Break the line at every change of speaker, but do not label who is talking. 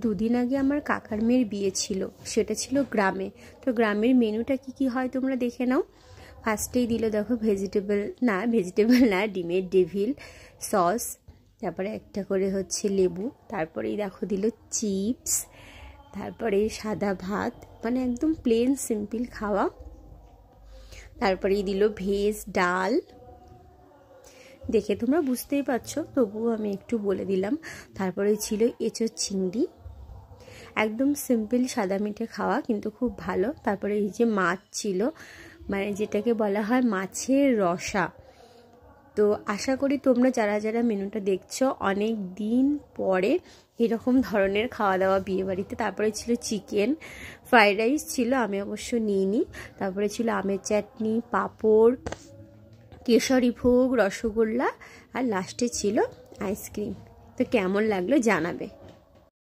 দুদিন আগে আমার কাকার মেয়ের বিয়ে ছিল, সেটা ছিল গ্রামে। তো গ্রামের মেনুটা কি হয় তোমরা দেখে নাও। ফার্স্টেই দিল দেখো ভেজিটেবল না ডিমের ডেভিল সস, তারপরে একটা করে হচ্ছে লেবু, তারপরেই দেখো দিল চিপস, তারপরে সাদা ভাত, মানে একদম প্লেন সিম্পল খাওয়া। তারপরেই দিল ভেজ ডাল, দেখে তোমরা বুঝতেই পারছো, তবুও আমি একটু বলে দিলাম। তারপরে ছিল এঁচোড় চিংড়ি, একদম সিম্পল সাদা মিঠে খাওয়া কিন্তু খুব ভালো। তারপরে এই যে মাছ ছিল, মানে যেটাকে বলা হয় মাছের রসা। তো আশা করি তোমরা যারা যারা মেনুটা দেখছো অনেক দিন পরে এরকম ধরনের খাওয়া দাওয়া বিয়েবাড়িতে। তারপরে ছিল চিকেন ফ্রাইড রাইস ছিল, আমি অবশ্য নিইনি। তারপরে ছিল আমের চাটনি, পাঁপড়, কেশরী ভোগ, রসগোল্লা, আর লাস্টে ছিল আইসক্রিম। তো কেমন লাগলো জানাবে।